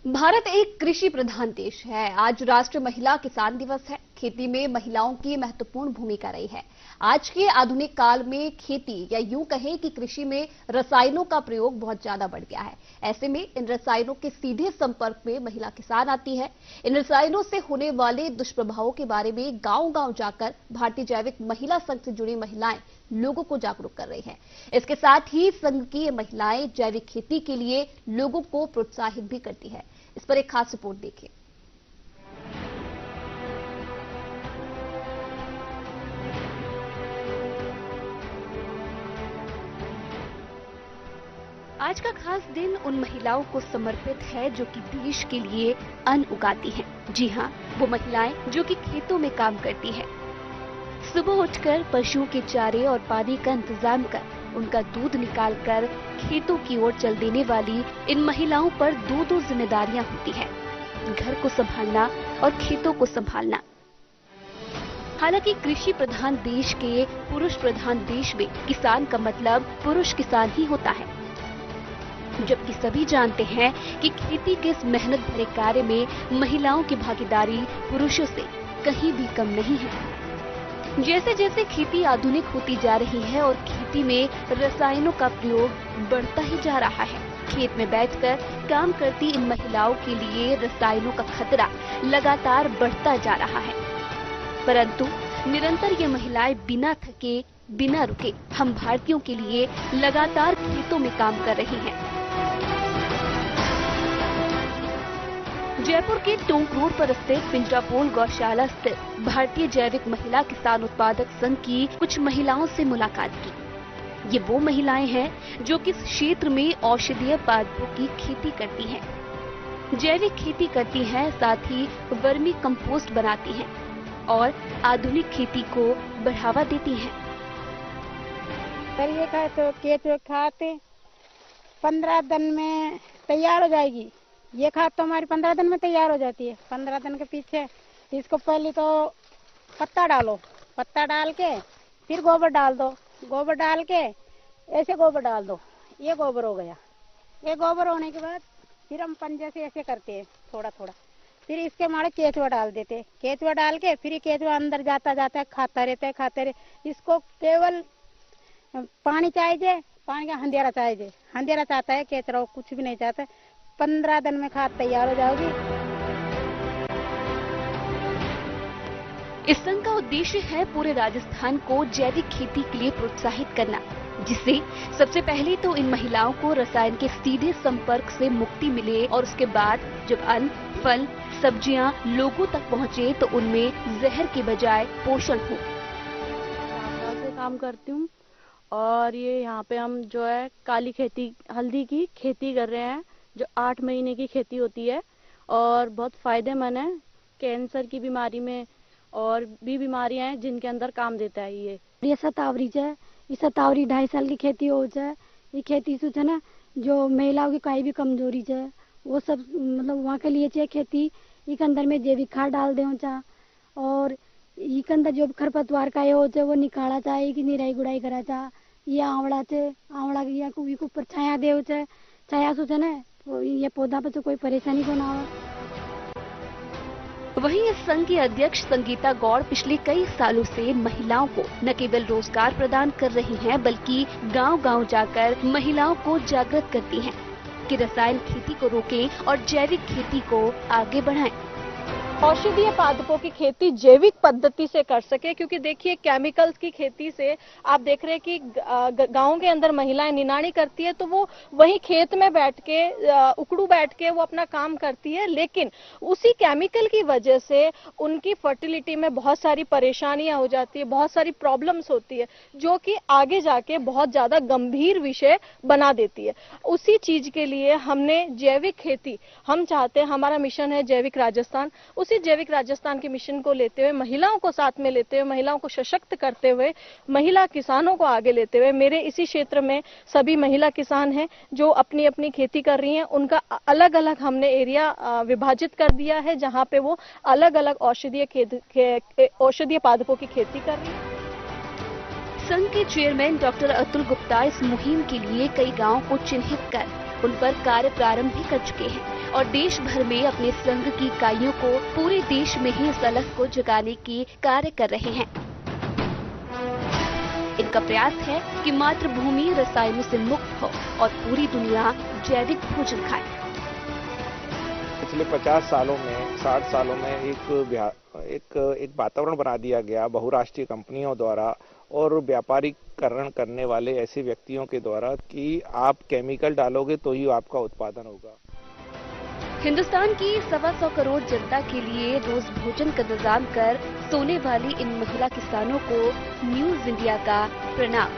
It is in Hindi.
भारत एक कृषि प्रधान देश है। आज राष्ट्रीय महिला किसान दिवस है। खेती में महिलाओं की महत्वपूर्ण भूमिका रही है। आज के आधुनिक काल में खेती या यूं कहें कि कृषि में रसायनों का प्रयोग बहुत ज्यादा बढ़ गया है। ऐसे में इन रसायनों के सीधे संपर्क में महिला किसान आती है। इन रसायनों से होने वाले दुष्प्रभावों के बारे में गांव-गांव जाकर भारतीय जैविक महिला संघ से जुड़ी महिलाएं लोगों को जागरूक कर रही हैं। इसके साथ ही संघ की महिलाएं जैविक खेती के लिए लोगों को प्रोत्साहित भी करती है। इस पर एक खास रिपोर्ट देखिए। आज का खास दिन उन महिलाओं को समर्पित है जो कि देश के लिए अन्न उगाती हैं। जी हाँ, वो महिलाएं जो कि खेतों में काम करती हैं। सुबह उठकर पशुओं के चारे और पानी का इंतजाम कर उनका दूध निकालकर खेतों की ओर चल देने वाली इन महिलाओं पर दो जिम्मेदारियां होती हैं, घर को संभालना और खेतों को संभालना। हालांकि कृषि प्रधान देश के पुरुष प्रधान देश में किसान का मतलब पुरुष किसान ही होता है, जबकि सभी जानते हैं कि खेती के इस मेहनत भरे कार्य में महिलाओं की भागीदारी पुरुषों से कहीं भी कम नहीं है। जैसे जैसे खेती आधुनिक होती जा रही है और खेती में रसायनों का प्रयोग बढ़ता ही जा रहा है, खेत में बैठकर काम करती इन महिलाओं के लिए रसायनों का खतरा लगातार बढ़ता जा रहा है। परंतु निरंतर ये महिलाएं बिना थके, बिना रुके हम भारतीयों के लिए लगातार खेतों में काम कर रही हैं। जयपुर के टोंक रोड पर स्थित पिंजरापोल गौशाला स्थित भारतीय जैविक महिला किसान उत्पादक संघ की कुछ महिलाओं से मुलाकात की। ये वो महिलाएं हैं जो किस क्षेत्र में औषधीय पादपों की खेती करती हैं, जैविक खेती करती हैं, साथ ही वर्मी कंपोस्ट बनाती हैं और आधुनिक खेती को बढ़ावा देती हैं। ये केचुए खाते 15 दिन में तैयार हो जाएगी। ये खाद तो हमारी 15 दिन में तैयार हो जाती है। 15 दिन के पीछे इसको पहले तो पत्ता डालो, पत्ता डाल के फिर गोबर डाल दो, गोबर डाल के ऐसे गोबर डाल दो, ये गोबर हो गया। ये गोबर होने के बाद फिर हम पंजे से ऐसे करते हैं थोड़ा थोड़ा, फिर इसके मारे केचुआ डाल देते, केचुआ डाल के फिर केचुआ अंदर जाता जाता खाता रहे। इसको केवल पानी चाहिए, पानी का अंधेरा चाहता है, केचुआ कुछ भी नहीं चाहता। 15 दिन में खाद तैयार हो जाएगी। इस संघ का उद्देश्य है पूरे राजस्थान को जैविक खेती के लिए प्रोत्साहित करना, जिससे सबसे पहले तो इन महिलाओं को रसायन के सीधे संपर्क से मुक्ति मिले और उसके बाद जब अन्न, फल, सब्जियां लोगों तक पहुंचे तो उनमें जहर के बजाय पोषण हो। से काम करती हूँ और ये यहाँ पे हम जो है काली खेती, हल्दी की खेती कर रहे हैं, जो 8 महीने की खेती होती है और बहुत फायदेमंद है। कैंसर की बीमारी में और भी बीमारियां हैं जिनके अंदर काम देता है। ये शतावरी है, ये शतावरी 2.5 साल की खेती हो जाए। ये खेती से है ना, जो महिलाओं की कहीं भी कमजोरी है वो सब मतलब वहाँ के लिए चाहिए खेती। इसके अंदर में जैविक खाद डाल दे चाह और इसके अंदर जो खरपतवार का ये हो जाए वो निकाला चाहे कि निराई गुड़ाई करा चाह। ये आंवला के ऊपर छाया दे चाहे, छाया से ना ये पौधा पे तो कोई परेशानी को ना हो। वहीं इस संघ की अध्यक्ष संगीता गौड़ पिछले कई सालों से महिलाओं को न केवल रोजगार प्रदान कर रही हैं, बल्कि गांव-गांव जाकर महिलाओं को जागृत करती हैं कि रसायन खेती को रोकें और जैविक खेती को आगे बढ़ाएं। औषधीय पादपों की खेती जैविक पद्धति से कर सके, क्योंकि देखिए केमिकल्स की खेती से आप देख रहे हैं कि गांव के अंदर महिलाएं निनाणी करती है तो वो वहीं खेत में बैठ के उकड़ू बैठ के वो अपना काम करती है, लेकिन उसी केमिकल की वजह से उनकी फर्टिलिटी में बहुत सारी परेशानियां हो जाती है, बहुत सारी प्रॉब्लम्स होती है, जो कि आगे जाके बहुत ज्यादा गंभीर विषय बना देती है। उसी चीज के लिए हमने जैविक खेती, हम चाहते हैं, हमारा मिशन है जैविक राजस्थान, जैविक राजस्थान के मिशन को लेते हुए, महिलाओं को साथ में लेते हुए, महिलाओं को सशक्त करते हुए, महिला किसानों को आगे लेते हुए, मेरे इसी क्षेत्र में सभी महिला किसान हैं जो अपनी अपनी खेती कर रही हैं। उनका अलग अलग हमने एरिया विभाजित कर दिया है जहां पे वो अलग अलग औषधीय पादपों की खेती कर रही हैं। संघ के चेयरमैन डॉक्टर अतुल गुप्ता इस मुहिम के लिए कई गांवों को चिन्हित कर उन पर कार्य प्रारंभ भी कर चुके हैं और देश भर में अपने संघ की इकाइयों को पूरे देश में ही इस अलख को जगाने की कार्य कर रहे हैं। इनका प्रयास है कि मातृभूमि रसायनों से मुक्त हो और पूरी दुनिया जैविक भोजन खाए। पिछले 50 सालों में 60 सालों में एक वातावरण बना दिया गया बहुराष्ट्रीय कंपनियों द्वारा और व्यापारीकरण करने वाले ऐसे व्यक्तियों के द्वारा कि आप केमिकल डालोगे तो ही आपका उत्पादन होगा। हिंदुस्तान की 125 करोड़ जनता के लिए रोज भोजन का इंतजाम कर सोने वाली इन महिला किसानों को न्यूज इंडिया का प्रणाम।